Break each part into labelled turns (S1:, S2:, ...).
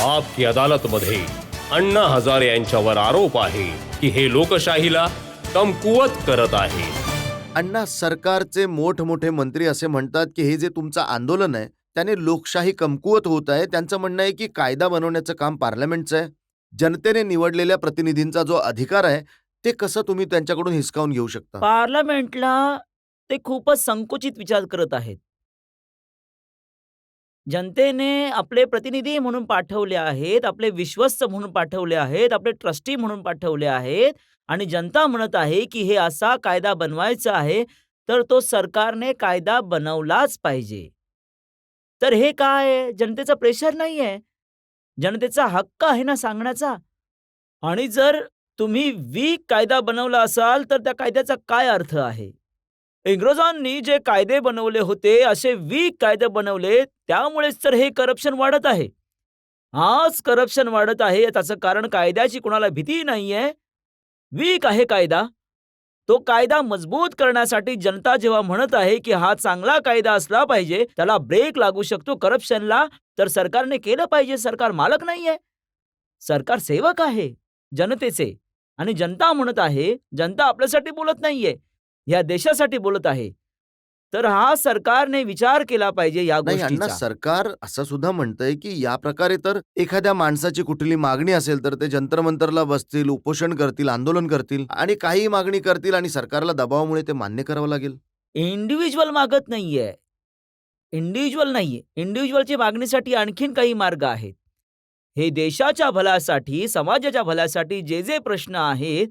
S1: आपकी अदालतमध्ये अण्णा हजारे यांच्यावर आरोप आहे की हे लोकशाहीला कमकुवत करत आहे.
S2: अण्णा, सरकारचे मोठमोठे मंत्री असे म्हणतात की हे जे तुमचं आंदोलन आहे त्याने लोकशाही कमकुवत होत आहे. त्यांचं म्हणणं आहे की कायदा बनवण्याचं काम पार्लमेंटचं आहे. जनतेने निवडलेल्या प्रतिनिधींचा जो अधिकार आहे ते कसं तुम्ही त्यांच्याकडून हिसकावून घेऊ शकता?
S3: पार्लमेंटला ते खूपच संकुचित विचार करत आहेत. जनतेने आपले प्रतिनिधी म्हणून पाठवले आहेत, आपले विश्वस्त म्हणून पाठवले आहेत, आपले ट्रस्टी म्हणून पाठवले आहेत आणि जनता म्हणत आहे की हे असा कायदा बनवायचा आहे, तर तो सरकारने कायदा बनवलाच पाहिजे. तर हे काय आहे? जनतेचं प्रेशर नाहीये. जनतेचा हक्क आहे ना सांगण्याचा. आणि जर तुम्ही वीक कायदा बनवला असाल, तर त्या कायद्याचा काय अर्थ आहे? इंग्रजांनी जे कायदे बनवले होते, असे वीक कायदे बनवले, त्यामुळेच तर हे करप्शन वाढत आहे. आज करप्शन वाढत आहे, त्याचं कारण कायद्याची कुणाला भीती नाहीये. वीक आहे कायदा. तो कायदा मजबूत करण्यासाठी जनता जेव्हा म्हणत आहे, की हा चांगला कायदा असला पाहिजे, त्याला ब्रेक लागू शकतो करप्शनला, तर सरकारने केलं पाहिजे. सरकार मालक नाहीये. सरकार सेवक आहे जनतेचे. आणि जनता म्हणत आहे, जनता आपल्यासाठी बोलत नाहीये, या देशासाठी बोलत आहे. तर हा सरकारने विचार केला पाहिजे या
S2: नाही अण्णा,
S3: गोष्टीचा.
S2: सरकार असं सुद्धा म्हणतंय की या प्रकारे तर एखाद्या माणसाची कुठली मागणी असेल तर ते जंतर मंतरला बसतील, उपोषण करतील, आंदोलन करतील आणि काही मागणी करतील आणि सरकारला दबावामुळे ते मान्य करावं लागेल.
S3: इंडिव्हिज्युअल मागत नाहीये. इंडिव्हिज्युअल नाहीये. इंडिव्हिज्युअलची मागणीसाठी आणखीन काही मार्ग आहेत. हे देशाच्या भल्यासाठी, समाजाच्या भल्यासाठी जे जे प्रश्न आहेत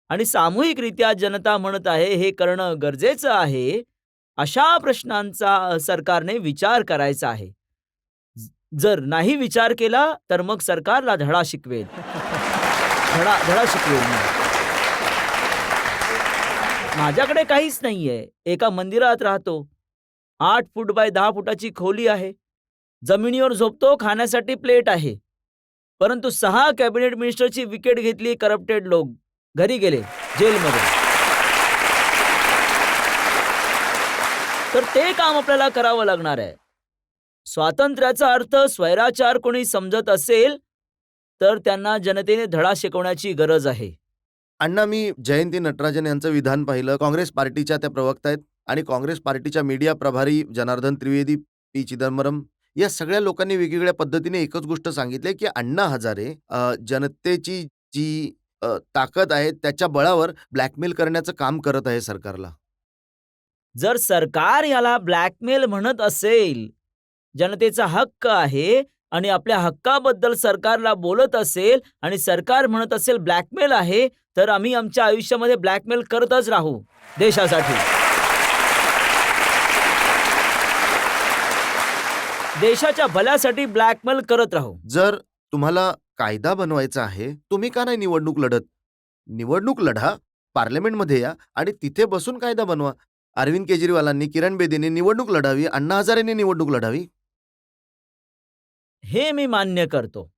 S3: आणि सामूहिकरित्या जनता म्हणत आहे हे करणं गरजेचं आहे, अशा प्रश्नांचा सरकारने विचार करायचा आहे. जर नाही विचार केला तर मग सरकारला धडा शिकवेल. धडा शिकवेल मी. माझ्याकडे काहीच नाहीये. एका मंदिरात राहतो. 8 फूट बाय 10 फुटाची खोली आहे. जमिनीवर झोपतो, खाण्यासाठी प्लेट आहे. परंतु 6 कॅबिनेट मिनिस्टरची विकेट घेतली करप्टेड लोक. घरी गेले, जेलमध्ये. तर ते काम आपल्याला करावं लागणार आहे. स्वातंत्र्याचा अर्थ स्वैराचार कोणी समजत असेल तर त्यांना जनतेने धडा शिकवण्याची गरज आहे.
S2: अण्णा, मी जयंती नटराजन यांचं विधान पाहिलं. काँग्रेस पार्टीच्या त्या प्रवक्ता आहेत आणि काँग्रेस पार्टीच्या मीडिया प्रभारी जनार्दन त्रिवेदी, पी चिदंबरम या सगळ्या लोकांनी वेगवेगळ्या पद्धतीने एकच गोष्ट सांगितली की अण्णा हजारे जनतेची जी ताकद आहे त्याच्या बळावर ब्लॅकमेल करण्याचं काम करत आहे सरकारला.
S3: जर सरकार याला ब्लॅकमेल म्हणत असेल, जनतेचा हक्क आहे आणि आपल्या हक्काबद्दल सरकारला बोलत असेल आणि सरकार म्हणत असेल ब्लॅकमेल आहे, तर आम्ही आमच्या आयुष्यामध्ये ब्लॅकमेल करतच राहू देशासाठी. देशाच्या भल्यासाठी ब्लॅकमेल करत राहू.
S2: जर तुम्हाला कायदा बनवायचा आहे, तुम्ही का नाही निवडणूक लढत? निवडणूक लढा, पार्लमेंटमध्ये या आणि तिथे बसून कायदा बनवा. अरविंद केजरीवालांनी, किरण बेदींनी निवडणूक लढावी, अण्णा हजारेंनी निवडणूक लढावी.
S3: हे मी मान्य करतो.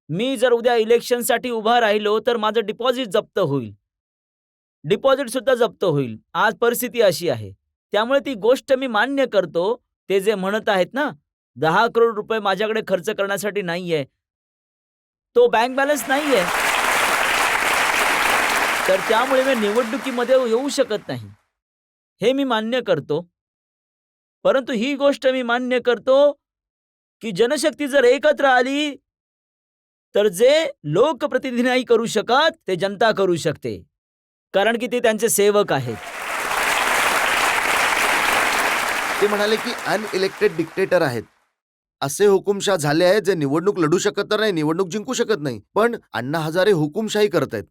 S3: मी जर उद्या इलेक्शनसाठी उभा राहिलो तर माझं डिपॉझिट जप्त होईल. डिपॉझिट सुद्धा जप्त होईल. आज परिस्थिती अशी आहे. त्यामुळे ती गोष्ट मी मान्य करतो. ते जे म्हणत आहेत ना, 10 करोड रुपये माझ्याकडे खर्च करण्यासाठी नाहीये. तो बँक बॅलन्स नाहीये. तर त्यामुळे मी निवडणुकीमध्ये येऊ शकत नाही. हे मी मान्य करतो. परंतु ही गोष्ट मी मान्य करतो की जनशक्ती जर एकत्र आली तर जे लोकप्रतिनिधी नाही करू शकत ते जनता करू शकते. कारण की ते त्यांचे सेवक आहेत.
S2: ते म्हणाले की अनइलेक्टेड डिक्टेटर आहेत. असे हुकुमशाह झाले आहेत जे निवडणूक लढू शकत तर नाही, निवडणूक जिंकू शकत नाही, पण अण्णा हजारे हुकुमशाही करत आहेत.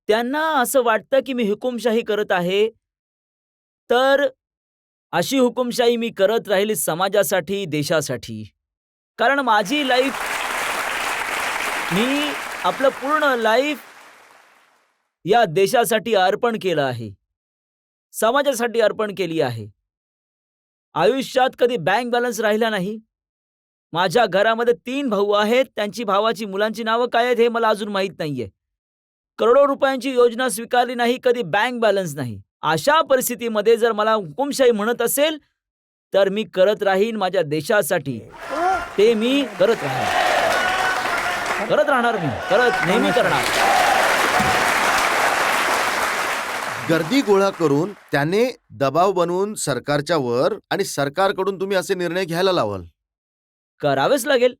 S3: त्यांना असं वाटतं की मी हुकुमशाही करत आहे, तर अशी हुकुमशाही मी करत राहील समाजासाठी, देशासाठी. कारण माझी लाईफ, मी आपलं पूर्ण लाईफ या देशासाठी अर्पण केलं आहे. समाजासाठी अर्पण केली आहे. आयुष्यात कधी बँक बॅलन्स राहिला नाही. माझ्या घरामध्ये 3 भाऊ आहेत. त्यांची भावाची मुलांची नावं काय आहेत हे मला अजून माहीत नाहीये. करोडो रुपयांची योजना स्वीकारली नाही, कधी बँक बॅलन्स नाही. अशा परिस्थितीमध्ये जर मला हुकुमशाही म्हणत असेल तर मी करत राहीन माझ्या देशासाठी. ते मी करत राहणार मी नेहमी करणार.
S2: गर्दी गोळा करून त्याने दबाव बनवून सरकारच्या वर आणि सरकारकडून तुम्ही असे निर्णय घ्यायला लावाल.
S3: करावेच लागेल.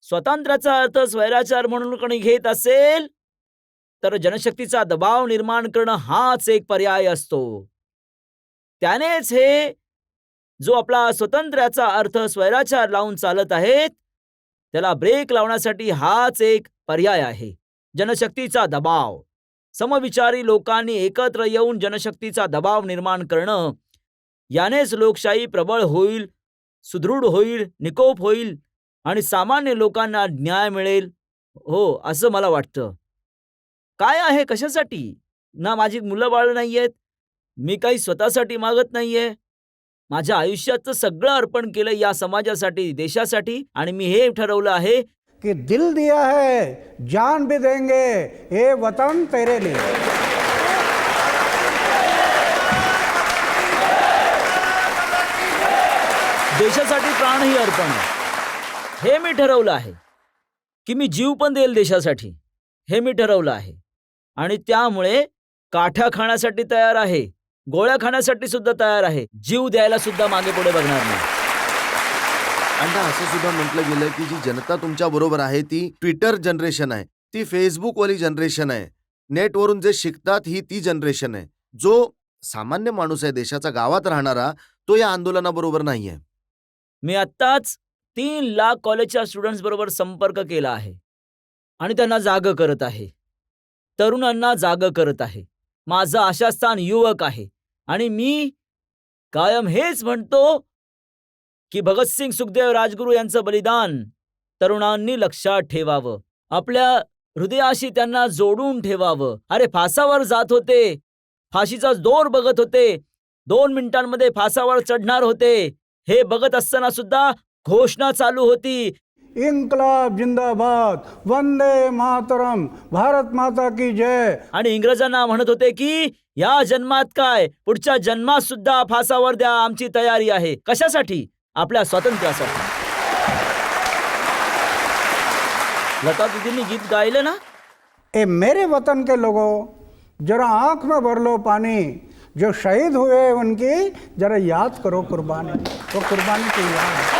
S3: स्वातंत्र्याचा अर्थ स्वैराचार म्हणून कोणी घेत असेल तर जनशक्तीचा दबाव निर्माण करणं हाच एक पर्याय असतो. त्यानेच हे जो आपला स्वातंत्र्याचा अर्थ स्वैराचार लावून चालत आहेत त्याला ब्रेक लावण्यासाठी हाच एक पर्याय आहे. जनशक्तीचा दबाव. समविचारी लोकांनी एकत्र येऊन जनशक्तीचा दबाव निर्माण करणं, यानेच लोकशाही प्रबळ होईल, सुदृढ होईल, निकोप होईल आणि सामान्य लोकांना न्याय मिळेल. हो, असं मला वाटतं. काय आहे, कशासाठी? ना माझी मुलं बाळ नाहीयेत, मी काही स्वतःसाठी मागत नाहीये. माझ्या आयुष्याचं सगळं अर्पण केलं या समाजासाठी, देशासाठी, आणि मी हे ठरवलं आहे
S4: कि दिल दिया है जान भी देंगे ये वतन तेरे लिए.
S3: देशासाठी प्राणही अर्पण आहे. हे मी ठरवलं आहे की मी जीव पण देईल देशासाठी. हे मी ठरवलं आहे आणि त्यामुळे काठ्या खाण्यासाठी तयार आहे, गोळ्या खाण्यासाठी सुद्धा तयार आहे, जीव द्यायला सुद्धा मागे पुढे बघणार नाही.
S2: अण्णा, असं सुद्धा म्हटलं गेलं की जी जनता तुमच्या बरोबर आहे ती ट्विटर जनरेशन आहे, ती फेसबुकवाली जनरेशन आहे, नेटवरून जे शिकतात ही ती जनरेशन आहे. जो सामान्य माणूस आहे, देशाचा गावात राहणारा, तो या आंदोलनाबरोबर नाहीये.
S3: मी आत्ताच 3 लाख कॉलेजच्या स्टुडंट्स बरोबर संपर्क केला आहे आणि त्यांना जागं करत आहे, तरुणांना जागं करत आहे. माझं आशास्थान युवक आहे आणि मी कायम हेच म्हणतो की भगतसिंग, सुखदेव, राजगुरू यांचं बलिदान तरुणांनी लक्षात ठेवावं, आपल्या हृदयाशी त्यांना जोडून ठेवावं. अरे, फासावर जात होते, फाशीचा दोर बघत होते, 2 मिनिटांमध्ये फासावर चढणार होते, हे बघत असताना सुद्धा घोषणा चालू होती,
S4: इन्कलाब जिंदाबाद, वंदे मातरम, भारत माता की जय.
S3: आणि इंग्रजांना म्हणत होते की या जन्मात काय, पुढच्या जन्मात सुद्धा फासावर द्या, आमची तयारी आहे. कशासाठी? आपल्या स्वातंत्र्यासाठी. लता दीदींनी गीत गायलं ना,
S4: ए मेरे वतन के लोगों, जरा आंख में भर लो पानी, जो शहीद हुए उनकी जरा याद करो कुर्बानी. वो कुर्बानी की याद,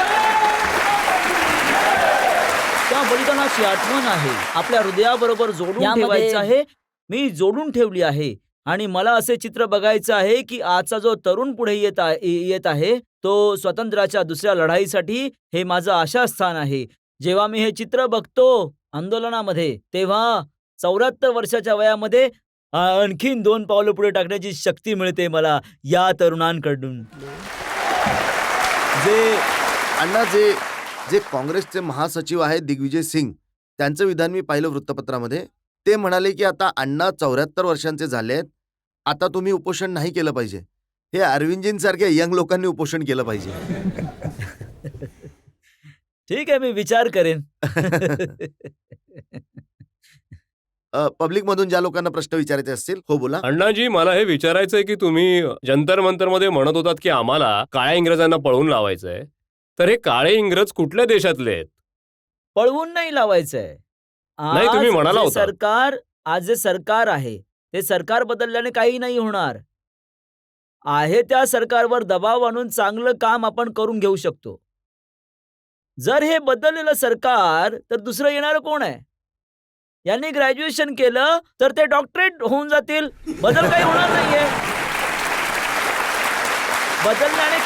S3: त्या बलिदानाची आठवण आहे, आपल्या हृदयाबरोबर जोडून ठेवायचं आहे. मी जोडून ठेवली आहे आणि मला असे चित्र बघायचं आहे की आजचा जो तरुण पुढे येत आहे तो स्वातंत्र्याच्या दुसऱ्या लढाईसाठी, हे माझं आशास्थान आहे. जेव्हा मी हे चित्र बघतो आंदोलनामध्ये, तेव्हा 74 वर्षाच्या वयामध्ये आणखीन 2 पावलं पुढे टाकण्याची शक्ती मिळते मला या तरुणांकडून.
S2: अण्णा, जे काँग्रेसचे महासचिव आहेत दिग्विजय सिंग, त्यांचं विधान मी पाहिलं वृत्तपत्रामध्ये. ते म्हणाले की आता अण्णा 74 वर्षांचे झालेत, आता तुम्ही उपोषण नाही केलं पाहिजे, हे अरविंदजींसारख्या यंग लोकांनी उपोषण केलं पाहिजे.
S3: ठीक आहे, मी विचार करेन.
S2: पब्लिक मधून ज्या लोकांना प्रश्न विचारायचे असतील, हो बोला.
S1: अण्णाजी, मला हे विचारायचंय की तुम्ही जंतर मंतरमध्ये म्हणत होतात की आम्हाला काळ्या इंग्रजांना पळवून लावायचंय, तर हे काळे इंग्रज कुठल्या देशातले आहेत?
S3: पळवून नाही लावायचंय.
S1: नाही, तुम्ही म्हणाला होता.
S3: आज जे सरकार आहे ते सरकार बदलल्याने काही नाही होणार आहे. त्या सरकारवर दबाव आणून चांगलं काम आपण करून घेऊ शकतो. जर हे बदललेलं सरकार, तर दुसरं येणार कोण आहे? यांनी ग्रॅज्युएशन केलं तर ते डॉक्टरेट होऊन जातील. बदल काही होणार नाहीये. बदलण्याने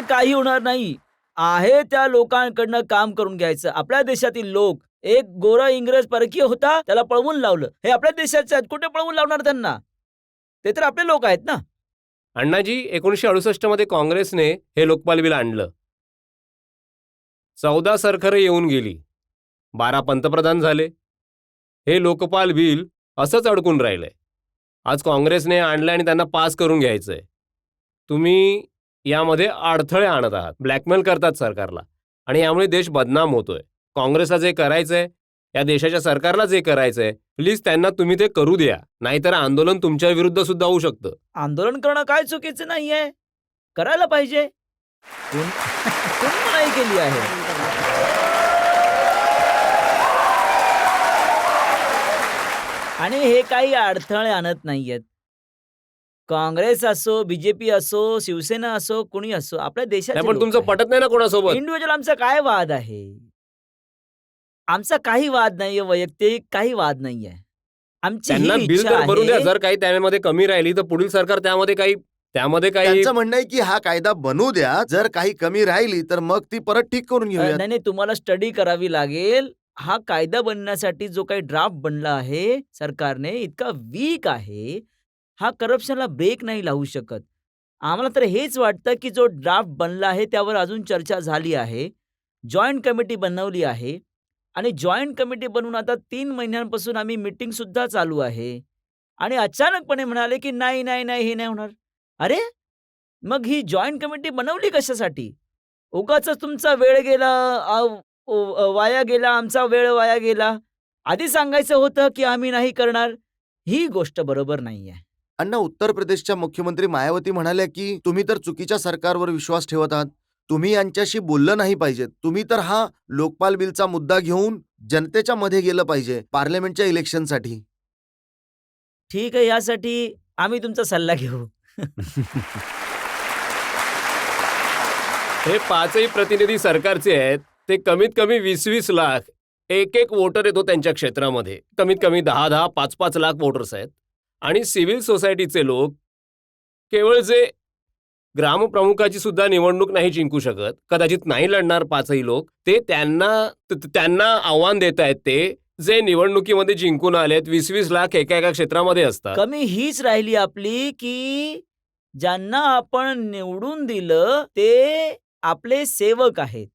S3: काही होणार नाही. आहे त्या लोकांकडनं काम करून घ्यायचं. आपल्या देशातील लोक, एक गोरा इंग्रज परकीय होता, त्याला पळवून लावलं. हे आपल्या देशाचे आहेत, कुठे पळवून लावणार त्यांना? ते तर आपले लोक आहेत ना.
S1: अण्णाजी, 1968 मध्ये काँग्रेसने हे लोकपाल बिल आणलं. 14 सरकारे येऊन गेली, 12 पंतप्रधान झाले. हे लोकपाल बिल असंच अडकून राहिलंय. आज काँग्रेसने आणलं आणि त्यांना पास करून घ्यायचंय. तुम्ही यामध्ये अडथळे आणत आहात, ब्लॅकमेल करतात सरकारला, आणि यामुळे देश बदनाम होतोय. काँग्रेसला जे करायचंय, या देशाच्या सरकारला जे करायचंय, प्लीज त्यांना तुम्ही ते करू द्या, नाहीतर आंदोलन तुमच्या विरुद्ध सुद्धा होऊ शकतं.
S3: आंदोलन करणं काय चुकीचं नाहीये, करायला पाहिजे. कोणी मनाई केली आहे? आणि हे काही अडथळे आणत नाहीयेत. काँग्रेस असो, बीजेपी असो, शिवसेना असो, कोणी असो, आपल्या देशाचे
S1: नाही पण
S3: लोक
S1: तुमचं
S3: आहेत.
S1: पटत नाही ना कोणासोबत.
S3: इंडिव्हिज्युअल आमचा काय वाद आहे? आमचा काही वाद नाहीये, वैयक्तिक काही वाद नाहीये. आमची
S1: त्यांना
S3: ही
S1: बिल
S3: इच्छा
S1: तर भरून द्या.
S3: आहे.
S1: जर काही त्यामध्ये कमी राहिली तर पुढील सरकार त्यामध्ये काही
S2: त्यांचं म्हणणं आहे की हा कायदा बनवू द्या, जर काही कमी राहिली तर मग ती परत ठीक करून घेऊयात.
S3: नाही, नाही, तुम्हाला स्टडी करावी लागेल. हा कायदा बनण्यासाठी जो काही ड्राफ्ट बनला आहे सरकारने, इतका वीक आहे. हा करप्शनला ब्रेक नाही लावू शकत. आम्हाला तर हेच वाटतं, की जो ड्राफ्ट बनला आहे त्यावर अजून चर्चा झाली आहे. जॉइंट कमिटी बनवली आहे आणि जॉइंट कमिटी बनवून आता 3 महिन्यांपासून आम्ही मीटिंगसुद्धा चालू आहे. आणि अचानकपणे म्हणाले, की नाही, नाही, नाही, हे नाही होणार. अरे, मग ही जॉइंट कमिटी बनवली कशासाठी? उगाचच तुमचा वेळ गेला, वाया गेला, आमचा वेळ वाया गेला. आधी सांगायचं होतं, की आम्ही नाही करणार. ही गोष्ट बरोबर नाहीये.
S2: अण्णा, उत्तर प्रदेशच्या मुख्यमंत्री मायावती म्हणाल्या की तुम्ही तर चुकीच्या सरकारवर विश्वास ठेवत आहात. तुम्ही यांच्याशी बोललं नाही पाहिजे. तुम्ही तर हा लोकपाल बिलचा मुद्दा घेऊन जनतेच्या मध्ये गेलं पाहिजे पार्लमेंटच्या इलेक्शनसाठी.
S3: ठीक आहे, यासाठी आम्ही तुमचा सल्ला घेऊ.
S1: हे 5ही प्रतिनिधी सरकारचे आहेत. ते कमीत कमी 20-20 लाख एक वोटर येतो त्यांच्या क्षेत्रामध्ये. कमीत कमी 10-10, 5-5 लाख वोटर्स आहेत. आणि सिव्हिल सोसायटीचे लोक केवळ जे ग्रामप्रमुखाची सुद्धा निवडणूक नाही जिंकू शकत, कदाचित नाही लढणार 5ही लोक, ते त्यांना आव्हान देत आहेत ते जे निवडणुकीमध्ये जिंकून आलेत. 20-20 लाख एका क्षेत्रामध्ये असतात.
S3: कमी हीच राहिली आपली, की ज्यांना आपण निवडून दिलं ते आपले सेवक आहेत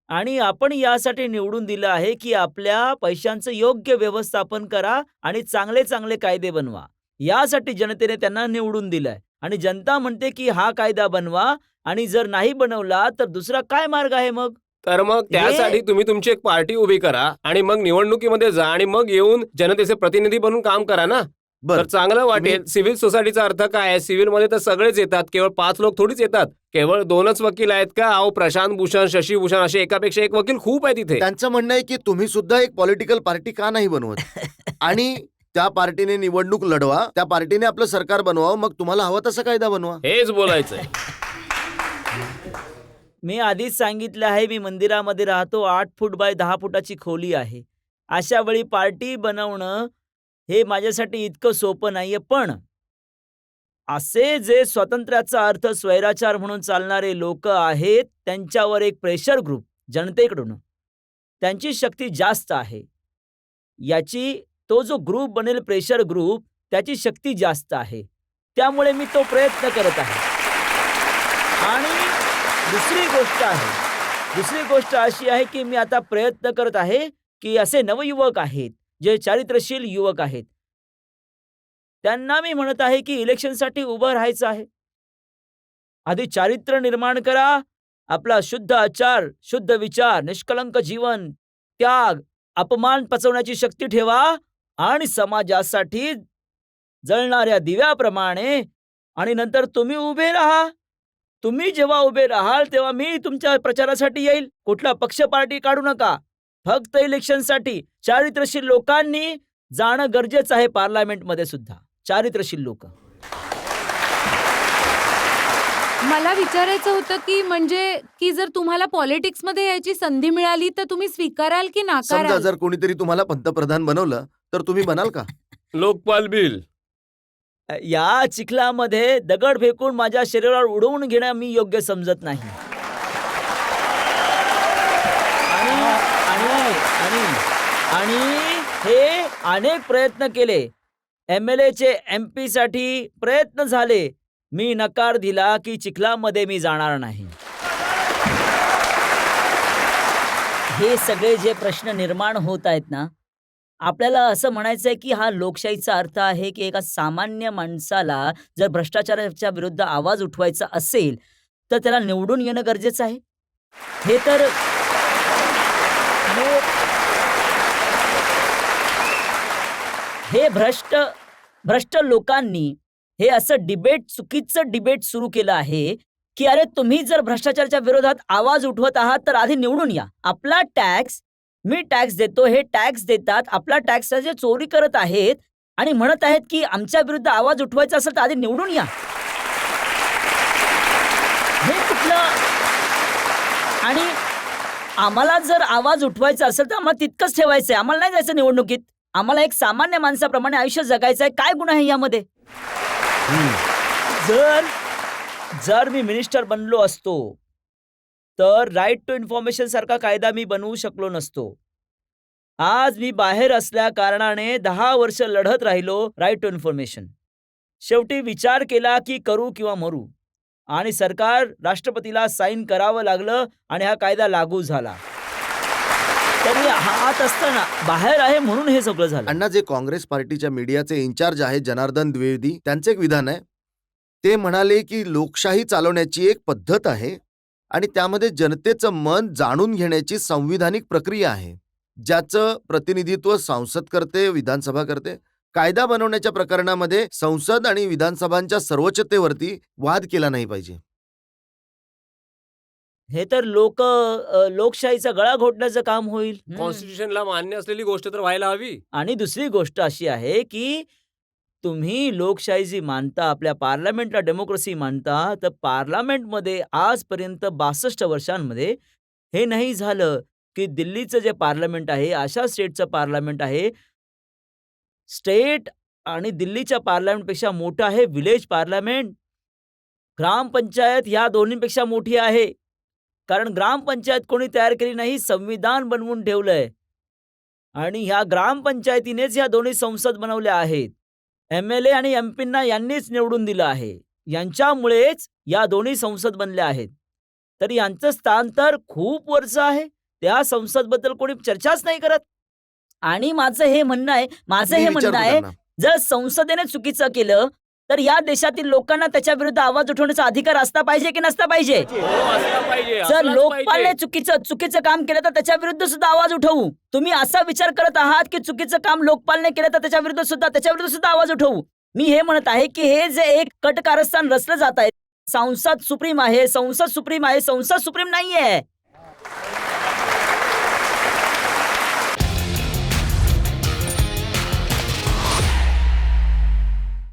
S3: आणि आपण यासाठी निवडून दिलं आहे, की आपल्या पैशांचं योग्य व्यवस्थापन करा आणि चांगले चांगले कायदे बनवा. यासाठी जनतेने त्यांना निवडून दिलंय आणि जनता म्हणते, की हा कायदा बनवा आणि जर नाही बनवला तर दुसरा काय मार्ग आहे मग?
S1: तर मग त्यासाठी तुम्ही तुमची एक पार्टी उभी करा आणि मग निवडणुकीमध्ये जा आणि मग येऊन जनतेचे प्रतिनिधी बनून काम करा ना. तर चांगलं वाटेल. सिव्हिल सोसायटीचा अर्थ काय आहे? सिव्हिलमध्ये तर सगळेच येतात, केवळ 5 लोक थोडीच येतात. केवळ 2च वकील आहेत का? अहो, प्रशांत भूषण, शशी भूषण असे एकापेक्षा एक वकील खूप आहे तिथे.
S2: त्यांचं म्हणणं आहे की तुम्ही सुद्धा एक पॉलिटिकल पार्टी का नाही बनवत आणि त्या पार्टीने निवडणूक लढवा, त्या पार्टीने आपलं सरकार बनवावं, मग तुम्हाला हवा तसा कायदा बनवा.
S1: हेच बोलायचंय.
S3: मी आधीच सांगितलं आहे, मी मंदिरामध्ये राहतो. 8 फूट बाय 10 फुटाची खोली आहे. अशा वेळी पार्टी बनवणं हे माझ्यासाठी इतकं सोपं नाहीये. पण असे जे स्वातंत्र्याचा अर्थ स्वैराचार म्हणून चालणारे लोक आहेत, त्यांच्यावर एक प्रेशर ग्रुप जनतेकडून, त्यांची शक्ती जास्त आहे. तो जो ग्रुप बनेल, प्रेशर ग्रुप, त्याची शक्ती जास्त आहे. त्यामुळे मी तो प्रयत्न करत आहे. आणि दुसरी गोष्ट अशी आहे, की मी आता प्रयत्न करत आहे, की असे नवयुवक आहेत, जे चारित्र्यशील युवक आहेत, त्यांना मी म्हणत आहे, की इलेक्शनसाठी उभं राहायचं आहे. आधी चारित्र्य निर्माण करा. आपला शुद्ध आचार, शुद्ध विचार, निष्कलंक जीवन, त्याग, अपमान पचवण्याची शक्ती ठेवा आणि समाजासाठी जळणाऱ्या दिव्याप्रमाणे आणि नंतर तुम्ही उभे राहा. तुम्ही जेव्हा उभे राहाल तेव्हा मी तुमच्या प्रचारासाठी येईल. कुठला पक्ष पार्टी काढू नका. फक्त इलेक्शनसाठी चारित्र्यशील लोकांनी जाणं गरजेचं आहे पार्लमेंटमध्ये सुद्धा. चारित्र्यशील लोक.
S5: मला विचारायचं होतं की म्हणजे की जर तुम्हाला पॉलिटिक्समध्ये यायची संधी मिळाली तर तुम्ही स्वीकाराल की
S2: समजा
S5: नाकाराल?
S2: जर कोणीतरी तुम्हाला पंतप्रधान बनवलं तर तुम्ही बनाल का?
S1: लोकपाल बिल.
S3: या चिखलामध्ये दगड फेकून माझ्या शरीरावर उडवून घेणं मी योग्य समजत नाही. आणि हे अनेक प्रयत्न केले. MLAचे MP साठी प्रयत्न झाले. मी नकार दिला की चिखलामध्ये मी जाणार नाही. हे सगळे जे प्रश्न निर्माण होत आहेत ना, आपल्याला असं म्हणायचं आहे की हा लोकशाहीचा अर्थ आहे की एका सामान्य माणसाला जर भ्रष्टाचाराच्या विरुद्ध आवाज उठवायचा असेल तर त्याला निवडून येणं गरजेचं आहे. हे तर हे भ्रष्ट लोकांनी हे असं चुकीचं डिबेट सुरू केलं आहे की अरे तुम्ही जर भ्रष्टाचाराच्या विरोधात आवाज उठवत आहात तर आधी निवडून या. आपला टॅक्स, मी टॅक्स देतो, हे टॅक्स देतात, आपला टॅक्स जे चोरी करत आहेत आणि म्हणत आहेत की आमच्या विरुद्ध आवाज उठवायचा असेल तर आधी निवडून या. हे कुठलं? आणि आम्हाला जर आवाज उठवायचा असेल तर आम्हाला तितकंच ठेवायचंय, आम्हाला नाही जायचं निवडणुकीत. आम्हाला एक सामान्य माणसाप्रमाणे आयुष्य जगायचं आहे. काय गुन्हा आहे यामध्ये? जर मी मिनिस्टर बनलो असतो तर राईट टू इन्फॉर्मेशन सारखा कायदा मी बनवू शकलो नसतो. आज मी बाहेर असल्या कारणाने 10 वर्ष लढत राहिलो राईट टू इन्फॉर्मेशन. शेवटी विचार केला की करू किंवा मरू, आणि सरकार राष्ट्रपतीला साईन करावं लागलं आणि हा कायदा लागू झाला. तरी हात असताना बाहेर आहे म्हणून हे सगळं झालं.
S2: अण्णा, जे काँग्रेस पार्टीच्या मीडियाचे इन्चार्ज आहेत जनार्दन द्विवेदी, त्यांचं एक विधान आहे. ते म्हणाले की लोकशाही चालवण्याची एक पद्धत आहे आणि त्यामध्ये जनतेचं मन जाणून घेण्याची संविधानिक प्रक्रिया आहे, ज्याचं प्रतिनिधित्व संसद करते, विधानसभा करते. कायदा बनवण्याच्या प्रकरणामध्ये संसद आणि विधानसभांच्या सर्वोच्चतेवरती वाद केला नाही पाहिजे.
S3: हे तर लोकशाहीचा गळा घोटण्याचं काम होईल.
S1: कॉन्स्टिट्यूशनला मान्य असलेली गोष्ट तर व्हायला हवी.
S3: आणि दुसरी गोष्ट अशी आहे की तुम्ही लोकशाही जी मानता, आपल्या पार्लमेंटला डेमोक्रेसी मानता, तर पार्लमेंटमध्ये आजपर्यंत 62 वर्षांमध्ये हे नाही झालं की दिल्लीचं जे पार्लमेंट आहे, अशा स्टेटचं पार्लमेंट आहे, स्टेट आणि दिल्लीच्या पार्लमेंटपेक्षा मोठं आहे विलेज पार्लमेंट. ग्रामपंचायत ह्या दोन्हीपेक्षा मोठी आहे. कारण ग्रामपंचायत कोणी तयार केली नाही, संविधान बनवून ठेवलंय. आणि ह्या ग्रामपंचायतीनेच ह्या दोन्ही संसद बनवल्या आहेत. MLA आणि MPंना यांनीच निवडून दिलं आहे. यांच्यामुळेच या दोन्ही संसद बनल्या आहेत. तर यांचं स्थान तर खूप वरचं आहे. त्या संसदबद्दल कोणी चर्चाच नाही करत. आणि माझं हे म्हणणं आहे, जर संसदेने चुकीचं केलं तर या देशातील लोकांना त्याच्या विरुद्ध आवाज उठवण्याचा अधिकार असला पाहिजे की नसला पाहिजे? जर लोकपालने चुकीचं काम केलं तर त्याच्या विरुद्ध सुद्धा आवाज उठवू. तुम्ही असा विचार करत आहात की चुकीचं काम लोकपालने केलं तर त्याच्या विरुद्ध सुद्धा आवाज उठवू. मी हे म्हणत आहे की हे जे एक कट कारस्थान रचलं जात आहे, संसद सुप्रीम आहे, संसद सुप्रीम नाहीये.